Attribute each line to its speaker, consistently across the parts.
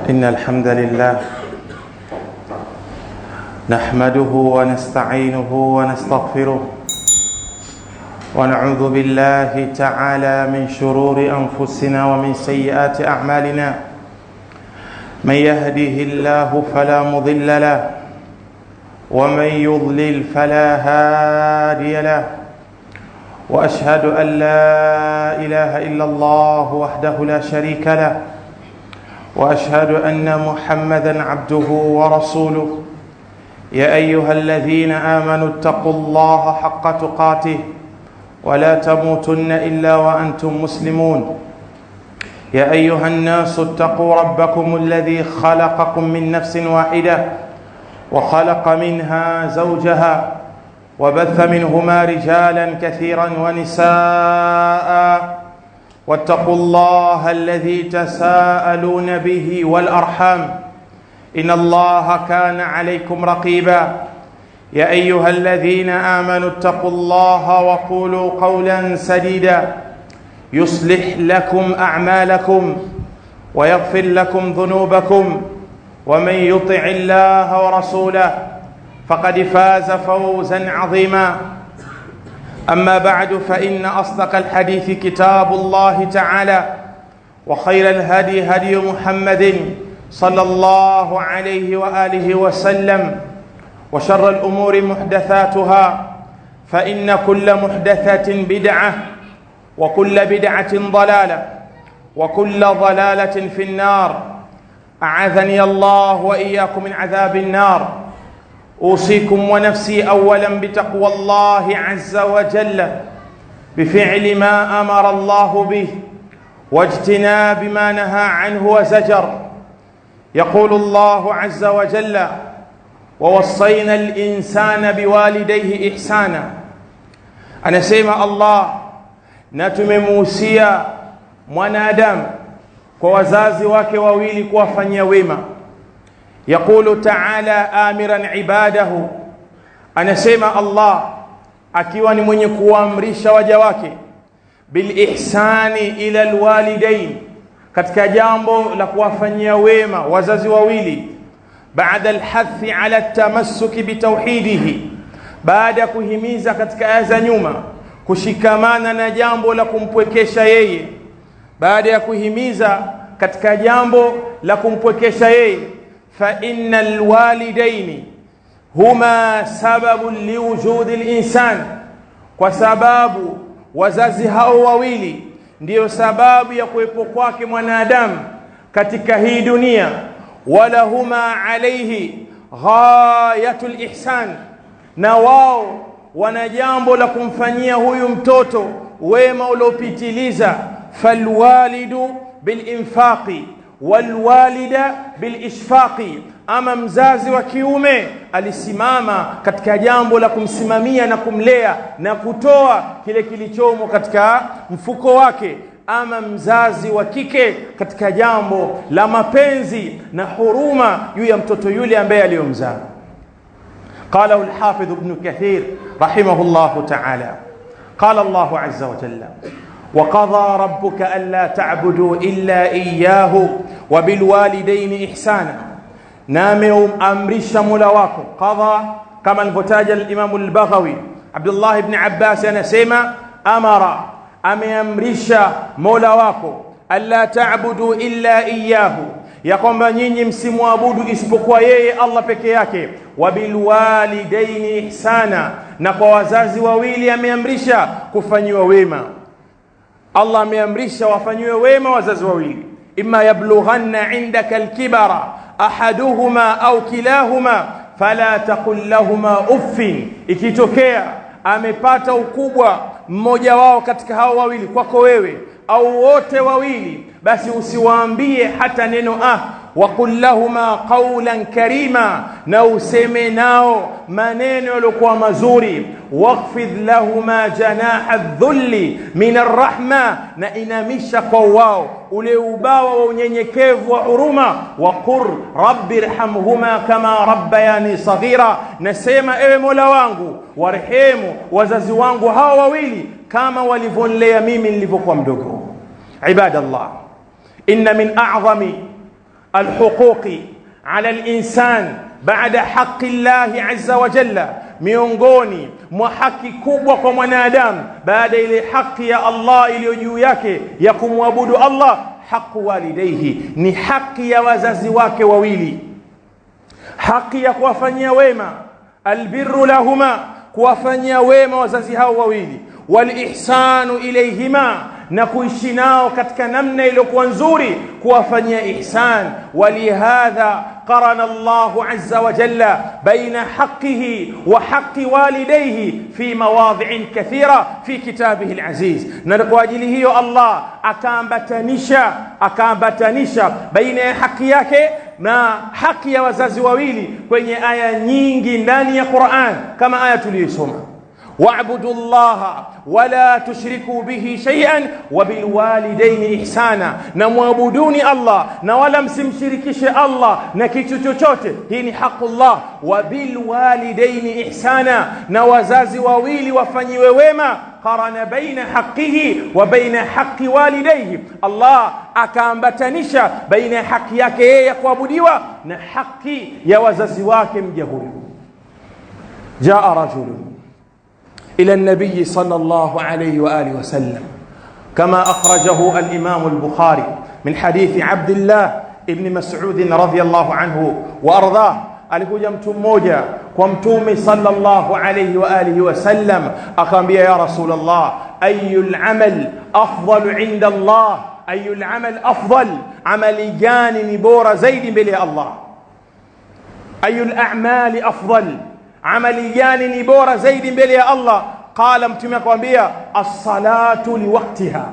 Speaker 1: إن الحمد لله نحمده ونستعينه ونستغفره ونعوذ بالله تعالى من شرور أنفسنا ومن سيئات أعمالنا. من يهده الله فلا مضل له ومن يضلل فلا هادي له، وأشهد أن لا إله إلا الله وحده لا شريك له، وأشهد أن محمدًا عبده ورسوله. يا أيها الذين آمنوا اتقوا الله حق تقاته ولا تموتن إلا وأنتم مسلمون. يا أيها الناس اتقوا ربكم الذي خلقكم من نفس واحدة وخلق منها زوجها وبث منهما رجالا كثيرا ونساء، واتقوا الله الذي تساءلون به والأرحام إن الله كان عليكم رقيبا. يا أيها الذين آمنوا اتقوا الله وقولوا قولا سديدا يصلح لكم أعمالكم ويغفر لكم ذنوبكم، ومن يطع الله ورسوله فقد فاز فوزا عظيما. أما بعد، فإن أصدق الحديث كتاب الله تعالى، وخير الهدي هدي محمد صلى الله عليه وآله وسلم، وشر الأمور محدثاتها، فإن كل محدثة بدعة، وكل بدعة ضلالة، وكل ضلالة في النار. أعاذني الله وإياكم من عذاب النار. أوصيكم ونفسي أولا بتقوى الله عز وجل، بفعل ما أمر الله به واجتناب ما نهى عنه وزجر. يقول الله عز وجل: ووصينا الإنسان بوالديه إحسانا. anasema Allah, na tumemuhusia mwanadamu kwa wazazi wake wawili kuwafanyia wema. Yaqulu ta'ala amiran ibadahu, anasema Allah akiwa ni mwenye kuamrisha waja wake bil ihsani ila alwalidain, katika jambo la kuwafanyia wema wazazi wawili. Baada alhathi ala tamassuki bitauhidihi, baada kuhimiza katika aya za nyuma kushikamana na jambo la kumpwekesha yeye, baada ya kuhimiza katika jambo la kumpwekesha yeye. Fa innal walidaini huma sababu liwujudi al-insan, kwa sababu wazazi hao wawili ndiyo sababu ya kuwepo kwake mwanadamu katika hii dunia. Wala huma alayhi ghayatul ihsan, na wao wana jambo la kumfanyia huyu mtoto wema uliopitiliza. Falwalidu bilinfaqi walwalida bilishfaqi, ama mzazi wa kiume alisimama katika jambo la kumsimamia na kumlea na kutoa kile kilichomo katika mfuko wake, ama mzazi wa kike katika jambo la mapenzi na huruma juu ya mtoto yule ambaye aliyomzaa. قال الحافظ ابن كثير رحمه الله تعالى: قال الله عز وجل: وقضى ربك ألا تعبدوا إلا إياه وبالوالدين إحسانا. نامهم أمرش ملواكم. قضى كما نفتاج الإمام البغوي عبد الله بن عباس نسيما أمر أمرش ملواكم ألا تعبدوا إلا إياه, ya kwamba nyinyi msimwabudu isipokuwa yeye Allah peke yake. Wabilwalidaini ihsana, na kwa wazazi wawili ameamrisha kufanyiwa wema. Allah ameamrisha wafanyiwe wema wazazi wawili. Imma yablughanna indaka alkibara ahaduhuma au kilahuma fala taqul lahuma uffin, ikitokea amepata ukubwa mmoja wao katika hao wawili kwako wewe au wote wawili, basi usiwaambie hata neno waqul lahuma qawlan karima, na useme nao maneno yaliokuwa mazuri. Waqfidh lahuma janaha dhulli min arrahma, na inamisha kwa wao ule ubawa wa unyenyekevu wa huruma. Waqur rabbi irhamhuma kama rabbayani saghira, nasema ewe Mola wangu warehemu wazazi wangu hawa wawili kama walivyonilea mimi nilivyokuwa mdogo. Ibadallah, inna min a'zami alhuquqi ala alinsan baada haqqi Allahi azza wa jalla, miongoni mwa haki kubwa kwa mwanadamu baada ile haki ya Allah iliyo juu yake ya kumwabudu Allah, haqu walidayhi, ni haki ya wazazi wake wawili, haki ya kuwafanyia wema, albirru lahuma, kuwafanyia wema wazazi hao wawili, walihsanu ilayhima, na kuishi nao katika namna iliyokuwa nzuri, kuwafanyia ihsan. Walihadha qarana Allahu azza wa jalla baina haqqihi wa haqqi walidayhi fi mawadhi'in kathira fi kitabihi alaziz. Na kwa ajili hiyo Allah akaambatanisha baina ya haki yake na haki ya wazazi wawili kwenye aya nyingi ndani ya Qur'an, kama aya tuliyosoma, wa'budu Allaha wala tushriku bihi shay'an wa bil walidaini ihsana, na muabuduni Allah na wala msimshirikishe Allah na kitu chochote. Hii ni haqullah. Wa bil walidaini ihsana, na wazazi wawili wafanyiwe wema. Qarana baina haqqihi wa baina haqqi walidayhi, Allah akaambatanisha baina haki yake yeye ya kuabudiwa na haki ya wazazi wake mja huyu. Jaa rajulun إلى النبي صلى الله عليه وآله وسلم كما أخرجه الإمام البخاري من حديث عبد الله ابن مسعود رضي الله عنه وأرضاه. alikuja mtu mmoja kwa mtume sallallahu alayhi wa alihi wasallam, akamwambia ya Rasulullah, ayyul amal afdal inda Allah, ayyul amal afdal, amali gani ni bora zaidi mbele ya Allah? Ayyul a'mali afdal, amali gani ni bora zaidi mbele ya Allah? Qala, mtume akamwambia, as-salatu liwaqtiha,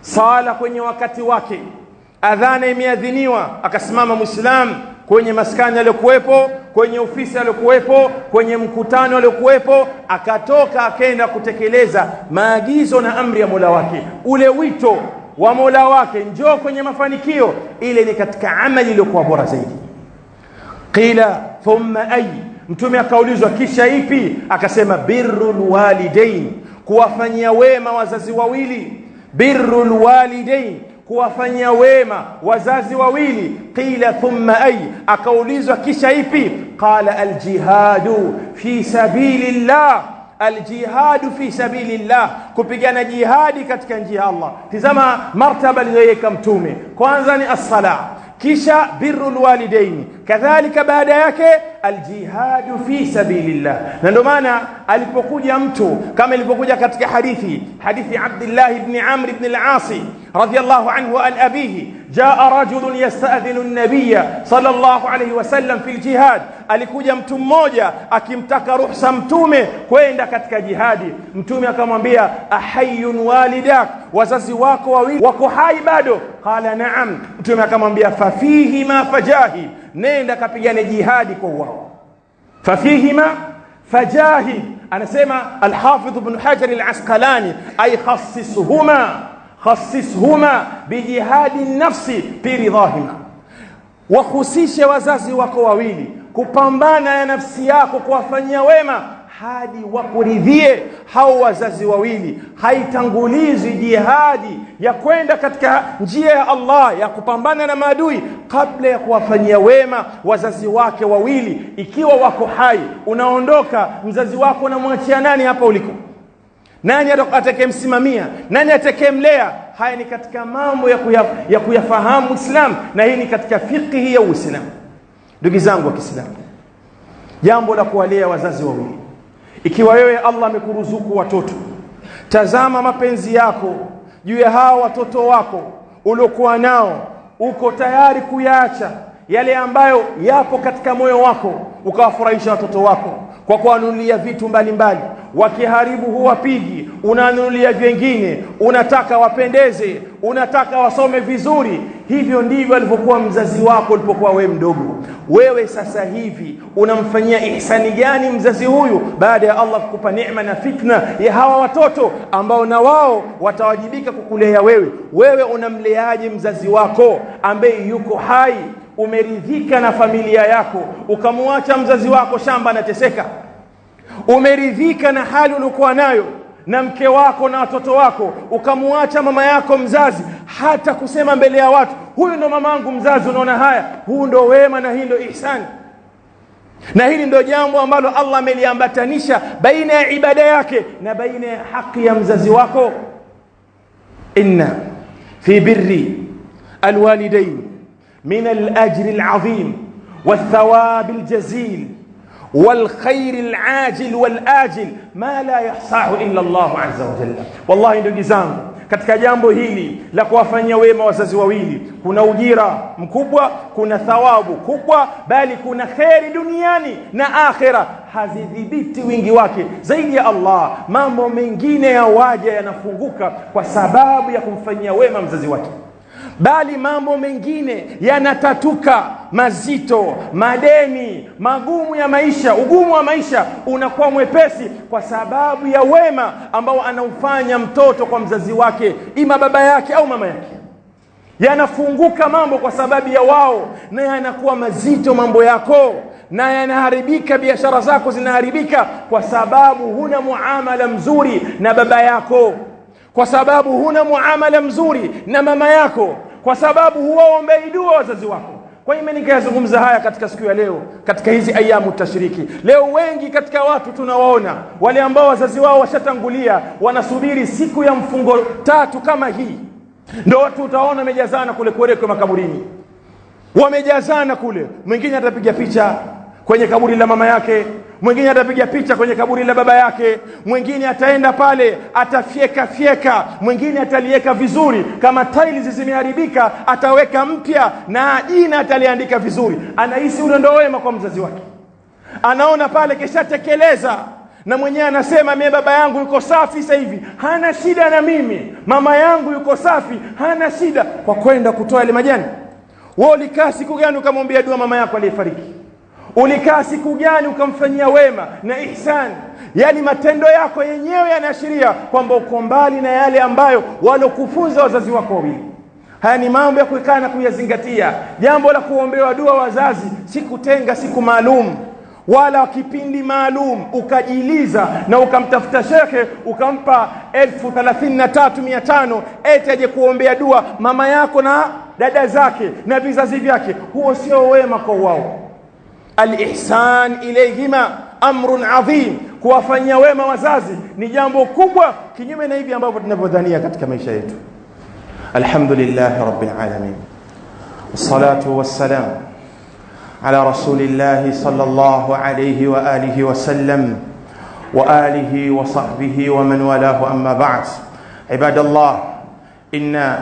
Speaker 1: sala kwenye wakati wake. Adhana imeadhiniwa, akasimama muislam kwenye maskani aliyokuwepo, kwenye ofisi aliyokuwepo, kwenye mkutano aliyokuwepo, akatoka akaenda kutekeleza maagizo na amri ya Mola wake, ule wito wa Mola wake, njoo kwenye mafanikio. Ile ni katika amali iliyokuwa bora zaidi. Qila thumma ay, mtume akaulizwa kisha ipi? Akasema birrul walidain, kuwafanyia wema wazazi wawili. Birrul walidain, kuwafanyia wema wazazi wawili. Qila thumma ay, akaulizwa kisha ipi? Qala aljihadu fi sabilillah, aljihadu fi sabilillah, kupigana jihadi katika njia ya Allah. Tizama martaba aliyoweka mtume, kwanza ni as-sala, kisha birrul walidaini, kadhalika baada yake aljihadu fi sabilillah. Na ndio maana alipokuja mtu kama ilivyokuja katika hadithi Abdullah ibn Amr ibn al-As radiyallahu anhu an abihi, jaa rajulun yasta'dhinu an-nabiy sallallahu alayhi wasallam fi al-jihad, alikuja mtu mmoja akimtaka ruhusa mtume kwenda katika jihadi. Mtume akamwambia, ahayyun walidak, wazazi wako wawili wako hai bado? Qala na'am. Mtume akamwambia, fafihi ma fajahid, nenda kapigane jihadi kwa wao. Fafihima fajahid, anasema al-Hafidh ibn Hajar al-Asqalani, ay khassishuma bijihadi nafsi fi ridahima, wakhusishe wazazi wako wawili kupambana ya nafsi yako kuwafanyia wema hadi wakuridhie hao wazazi wawili. Haitangulizi jihadi ya kwenda katika njia ya Allah ya kupambana na maadui kabla ya kuwafanyia wema wazazi wake wawili. Ikiwa wako hai, unaondoka, mzazi wako unamwachia nani hapa uliko? Nani atakayemsimamia? Nani atakayemlea? Haya ni katika mambo ya kuyafahamu Uislamu, na hii ni katika fiqhi ya Uislamu. Ndugu zangu wa Kiislamu, jambo la kuwalea wazazi wawili, ikiwa wewe Allah amekuruzuku watoto, tazama mapenzi yako juu ya hao watoto wako uliokuwa nao. Uko tayari kuyaacha yale ambayo yapo katika moyo wako, ukawafurahisha watoto wako kwa kuwanunulia vitu mbalimbali. Wakiharibu huwapigi, unanunulia vingine, unataka wapendeze, unataka wasome vizuri. Hivyo ndivyo alivyokuwa mzazi wako ulipokuwa wewe mdogo. Wewe sasa hivi unamfanyia ihsani gani mzazi huyu baada ya Allah kukupa neema na fitna ya hawa watoto ambao na wao watawajibika kukulea wewe? Wewe unamleaje mzazi wako ambaye yuko hai? Umeridhika na familia yako, ukamwacha mzazi wako shamba anateseka? Umeridhika na hali uliokuwa nayo na mke wako na watoto wako, ukamwacha mama yako mzazi
Speaker 2: hata kusema mbele ya watu, huyu ndo mamangu mzazi. Unaona haya, huu ndo wema na hii ndo ihsani. Na hili ndo jambo ambalo Allah ameliambatanisha baina ya ibada yake na baina ya haki ya mzazi wako. Inna fi birri alwalidain min alajri alazim والثواب الجزيل والخير العاجل والآجل ما لا يحصاه إلا الله عز وجل. والله ndugu zangu, katika jambo hili la kuwafanyia wema wazazi wawili kuna ujira mkubwa, kuna thawabu kubwa, bali kuna kheri duniani na akhera. Hazidhibiti wingi wake zaidi ya Allah. Mambo mengine ya waja yanafunguka kwa sababu ya kumfanyia wema mzazi wake, bali mambo mengine yanatatuka mazito, madeni, magumu ya maisha, ugumu wa maisha unakuwa mwepesi kwa sababu ya wema ambao anaufanya mtoto kwa mzazi wake, ima baba yake au mama yake. Yanafunguka mambo kwa sababu ya wao, na yanakuwa mazito mambo yako, na yanaharibika, biashara zako zinaharibika kwa sababu huna muamala mzuri na baba yako, kwa sababu huna muamala mzuri na mama yako, kwa sababu huwaombei dua wazazi wako. Kwa hiyo nikayazungumza haya katika siku ya leo, katika hizi ayamu tashriki. Leo wengi katika watu tunawaona wale ambao wazazi wao washatangulia, wanasubiri siku ya mfungo 3 kama hii, ndio watu utaona wamejazana kule kwa makaburini, wamejazana kule. Mwingine atapiga picha kwenye kaburi la mama yake, mwingine atapiga picha kwenye kaburi la baba yake, mwingine ataenda pale atafyeka, mwingine atalieka vizuri, kama tiles zimeharibika ataweka mpya na jina ataliandika vizuri. Anahisi ule ndio wema kwa mzazi wake, anaona pale kishatekeleza, na mwenyewe anasema mimi baba yangu yuko safi sasa hivi, hana shida na mimi, mama yangu yuko safi, hana shida, kwa kwenda kutoa ile majani. Wewe ulikaa siku gani ukamwambia dua mama yako aliyefariki? Ulikaa siku gani ukamfanyia wema na ihsan? Yani matendo yako yenyewe yanaashiria kwamba uko mbali na yale ambayo walokufunza wazazi wako wawili. Haya ni mambo ya kukaa na kuyazingatia. Jambo la kuombewa dua wazazi si kutenga siku maalum wala kipindi maalum ukajiliza na ukamtafuta shekhe ukampa 33,500 eti aje kuombea dua mama yako na dada zake na vizazi vyake. Huo sio wema kwa wao. Al-ihsan ilayhima amrun adhim, kuwafanyia wema wazazi ni jambo kubwa, kinyume na hivi ambavyo tunavyodhania katika maisha yetu. Alhamdulillah rabbil alamin, wassalatu wassalam ala rasulillah sallallahu alayhi wa alihi wa sallam wa alihi wa sahbihi wa man walahu, amma ba'd. Ibadallah, inna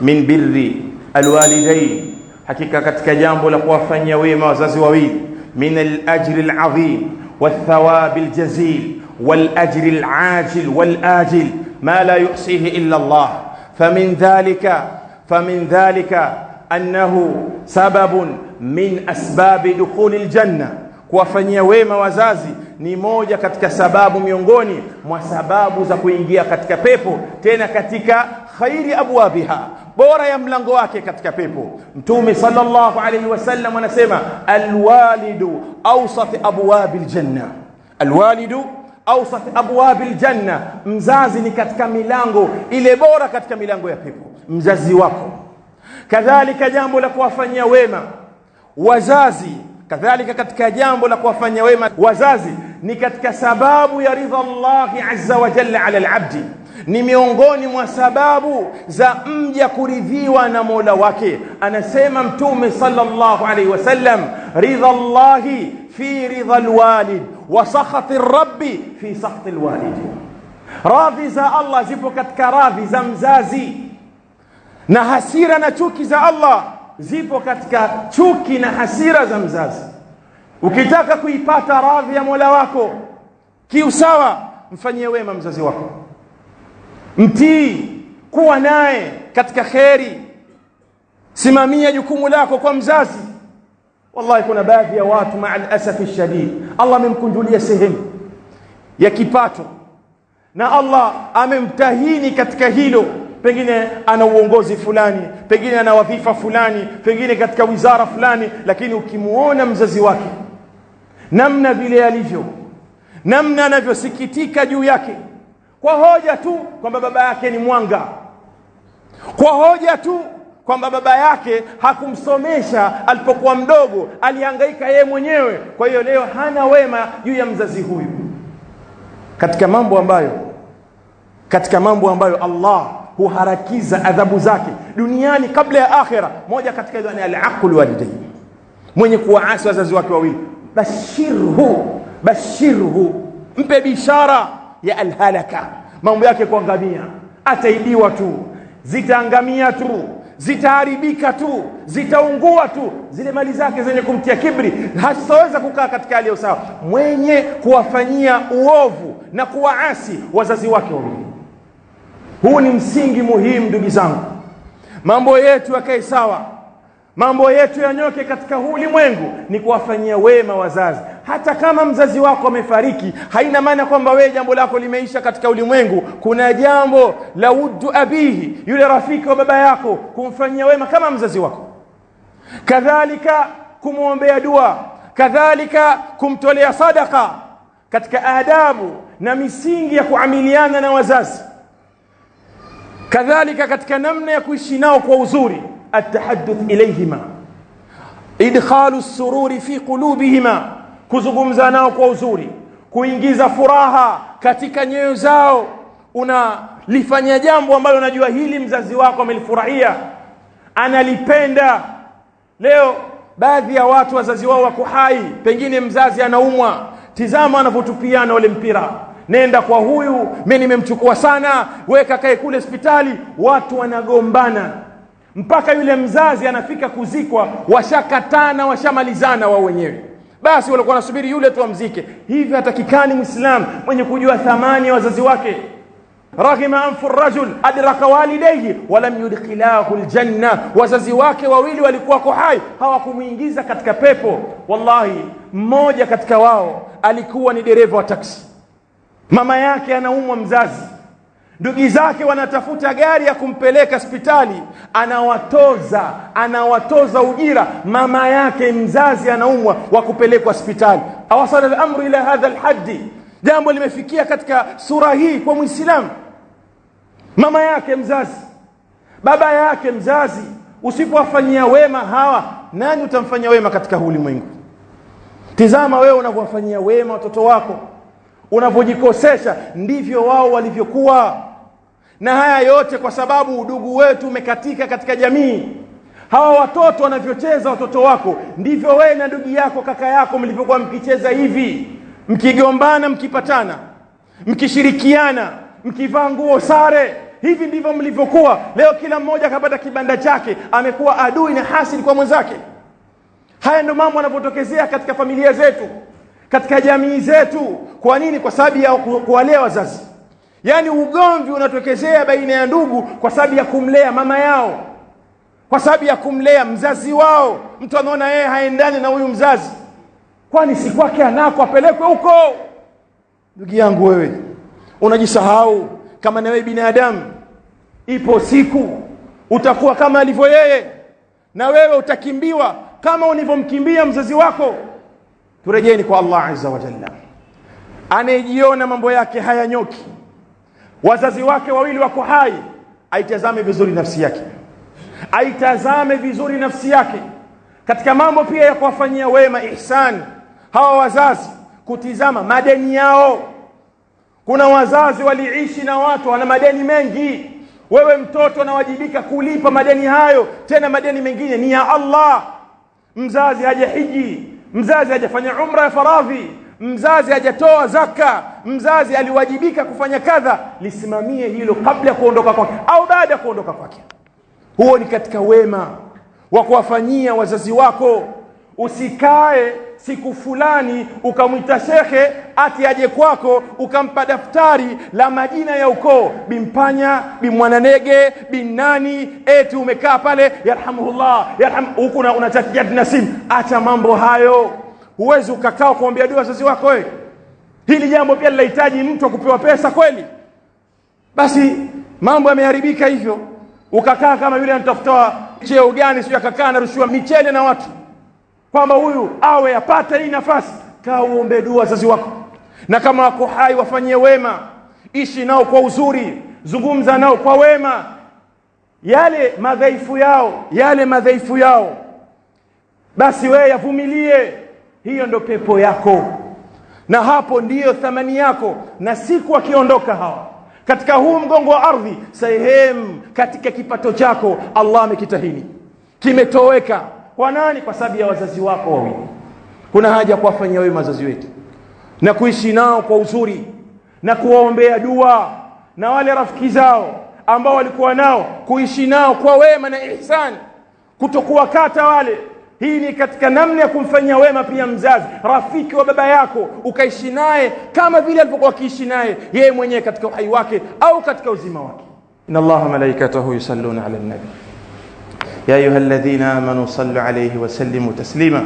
Speaker 2: min birri alwalidain, hakika katika jambo la kuwafanyia wema wazazi wawili, min al-ajri al-azim wath-thawab al-jazil wal-ajri al-ajil wal-ajil ma la yuhsihi illa Allah. famin dhalika annahu sababun min asbabi dukhul al-janna. Kuwafanyia wema wazazi ni moja katika sababu miongoni mwa sababu za kuingia katika pepo, tena katika khairi abwabiha, bora ya mlango wake katika pepo. Mtume sallallahu alayhi wasallam anasema alwalidu awsat abwabil janna, alwalidu awsat abwabil janna, mzazi ni katika milango ile bora katika milango ya pepo, mzazi wako. Kadhalika jambo la kuwafanyia wema wazazi, kadhalika katika jambo la kuwafanyia wema wazazi ni katika sababu ya ridha Allahi azza wa jalla ala al-abdi, ni miongoni mwa sababu za mja kuridhiwa na Mola wake. Anasema Mtume sallallahu alayhi wasallam, ridha Allahi fi ridha alwalid wa sakhati rabbi fi sakhati alwalid. Radhi za Allah zipo katika radhi za mzazi, na hasira na chuki za Allah zipo katika chuki na hasira za mzazi. Ukitaka kuipata radhi ya Mola wako kiusawa, mfanyie wema mzazi wako, mtii, kuwa naye katika kheri, simamia jukumu lako kwa mzazi. Wallahi kuna baadhi ya watu ma'al asafi shadid, Allah amemkunjulia sehemu ya kipato na Allah amemtahini katika hilo, pengine ana uongozi fulani, pengine ana wadhifa fulani, pengine katika wizara fulani, lakini ukimuona mzazi wake namna vile alivyo, namna anavyosikitika juu yake, kwa hoja tu kwamba baba yake ni mwanga, kwa hoja tu kwamba baba yake hakumsomesha alipokuwa mdogo, alihangaika yeye mwenyewe, kwa hiyo leo hana wema juu ya mzazi huyu. Katika mambo ambayo Allah huharakiza adhabu zake duniani kabla ya akhira, moja katika hizo ni al-aqul walidayn, mwenye kuwaasi wazazi wake wawili. Bashirhu, mpe bishara ya alhalaka, mambo yake kuangamia, ataibiwa tu, zitaangamia tu, zitaharibika tu, zitaungua tu, zile mali zake zenye kumtia kibri, hataweza kukaa katika hali ya usawa, mwenye kuwafanyia uovu na kuwaasi wazazi wake wawili. Huu ni msingi muhimu ndugu zangu. Mambo yetu yakae sawa, mambo yetu yanyoke katika huu ulimwengu, ni kuwafanyia wema wazazi. Hata kama mzazi wako amefariki, haina maana kwamba wewe jambo lako limeisha katika ulimwengu. Kuna jambo la wuddu abihi, yule rafiki wa baba yako, kumfanyia wema kama mzazi wako, kadhalika kumwombea dua, kadhalika kumtolea sadaka, katika adabu na misingi ya kuamiliana na wazazi. Kadhalika katika namna ya kuishi nao kwa uzuri, atahadduth ilayhima, idkhalu sururi fi qulubihima, kuzungumza nao kwa uzuri, kuingiza furaha katika nyoyo zao. Unalifanya jambo ambalo unajua hili mzazi wako amelifurahia, analipenda. Leo baadhi ya watu wazazi wao wako hai, pengine mzazi anaumwa, tizama anavyotupiana ule mpira, nenda kwa huyu, mimi nimemchukua sana, weka kae kule hospitali. Watu wanagombana mpaka yule mzazi anafika kuzikwa, washakatana, washamalizana wao wenyewe, basi walikuwa wanasubiri yule tu amzike. Hivi hatakikani Muislamu mwenye kujua thamani ya wazazi wake. Raghima anfu rajul adraka walidayhi wa lam yudkhilahu aljanna, wazazi wake wawili walikuwa hai, hawakumuingiza katika pepo. Wallahi, mmoja katika wao alikuwa ni dereva wa taksi, mama yake anaumwa mzazi, ndugu zake wanatafuta gari ya kumpeleka hospitali, anawatoza ujira, mama yake mzazi anaumwa wa kupelekwa hospitali. Awasala al-amru ila hadha al-haddi, jambo limefikia katika sura hii kwa Muislamu. Mama yake mzazi, baba yake mzazi, usipowafanyia wema hawa, nani utamfanyia wema katika ulimwengu? Tizama wewe unavyowafanyia wema watoto wako, unavyojikosesha, ndivyo wao walivyokuwa. Na haya yote kwa sababu udugu wetu umekatika katika jamii. Hawa watoto wanavyocheza watoto wako, ndivyo wewe na ndugu yako, kaka yako, mlivyokuwa mkicheza hivi, mkigombana, mkipatana, mkishirikiana, mkivaa nguo sare. Hivi ndivyo mlivyokuwa. Leo kila mmoja akapata kibanda chake, amekuwa adui na hasidi kwa mwenzake. Haya ndio mambo yanapotokezea katika familia zetu, katika jamii zetu. Kwa nini? Kwa sababu ya kuwalea wazazi. Yani ugomvi unatokezea baina ya ndugu kwa sababu ya kumlea mama yao, kwa sababu ya kumlea mzazi wao. Mtu anaona yeye haendani na huyu mzazi, kwani si kwake anako apelekwe huko. Ndugu yangu, wewe unajisahau kama na wewe binadamu. Ipo siku utakuwa kama alivyo yeye, na wewe utakimbiwa kama ulivyomkimbia mzazi wako. Turejeni kwa Allah azza wa jalla. Anayejiona mambo yake hayanyoki, wazazi wake wawili wako hai, aitazame vizuri nafsi yake, aitazame vizuri nafsi yake. Katika mambo pia ya kuwafanyia wema, ihsan, hawa wazazi, kutizama madeni yao. Kuna wazazi waliishi na watu wana madeni mengi, wewe mtoto unawajibika kulipa madeni hayo, tena madeni mengine ni ya Allah. Mzazi hajahiji, mzazi hajafanya umra ya faradhi, mzazi hajatoa zaka, mzazi aliwajibika kufanya kadha, lisimamie hilo kabla ya kuondoka kwake au baada ya kuondoka kwake. Huo ni katika wema wa kuwafanyia wazazi wako. Usikae siku fulani ukamwita shekhe ati aje kwako, ukampa daftari la majina ya ukoo, Bimpanya, Bimwananege, Binani, eti umekaa pale yarhamuhullah, huku unachakia nasimu. Acha mambo hayo. Huwezi ukakaa kuombea dua wazazi wako wewe. Hili jambo pia linahitaji mtu akupewa pesa kweli. Basi mambo yameharibika hivyo, ukakaa kama yule anatafuta cheo gani, sio akakaa na rushwa michele na watu, kwamba huyu awe apate hii nafasi. Kaa uombe dua wazazi wako, na kama wako hai wafanyie wema, ishi nao kwa uzuri, zungumza nao kwa wema. yale madhaifu yao, basi wewe yavumilie. Hiyo ndo pepo yako, na hapo ndiyo thamani yako. Na siku akiondoka hawa katika huu mgongo wa ardhi, sehemu katika kipato chako Allah amekitahini, kimetoweka. Kwa nani? Kwa sababu ya wazazi wako wawili. Kuna haja kuwafanyia wewe wazazi wetu na kuishi nao kwa uzuri na kuwaombea dua, na wale rafiki zao ambao walikuwa nao kuishi nao kwa wema na ihsan, kutokuwakata wale. Hii ni katika namna ya kumfanyia wema pia mzazi. Rafiki wa baba yako ukaishi naye kama vile alipokuwa akiishi naye yeye mwenyewe katika uhai wake au katika uzima wake. Inna Allaha malaikatahu yusalluna ala nabi ya ayyuhalladhina amanu sallu alayhi wa sallimu taslima.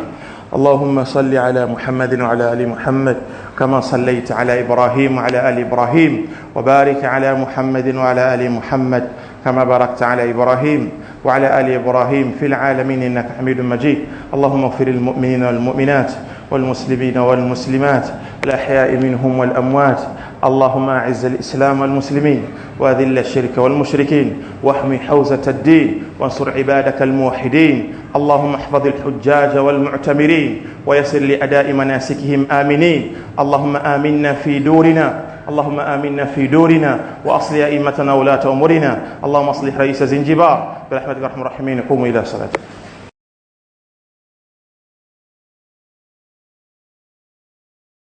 Speaker 2: اللهم صل على محمد وعلى آل محمد كما صليت على إبراهيم وعلى آل إبراهيم، وبارك على محمد وعلى آل محمد كما باركت على إبراهيم وعلى آل إبراهيم في العالمين إنك حميد مجيد. اللهم اغفر للمؤمنين والمؤمنات والمسلمين والمسلمات الأحياء منهم والأموات. اللهم أعز الإسلام والمسلمين وأذل الشرك والمشركين واحمي حوزة الدين وانصر عبادك الموحدين. اللهم احفظ الحجاج والمعتمرين ويسر لأداء مناسكهم آمنين. اللهم آمنا في دورنا، اللهم آمنا في دورنا وأصلح أئمتنا ولاة أمورنا. اللهم أصلح رئيس زنجبار برحمتك يا أرحم الراحمين. قوموا إلى صلاتكم.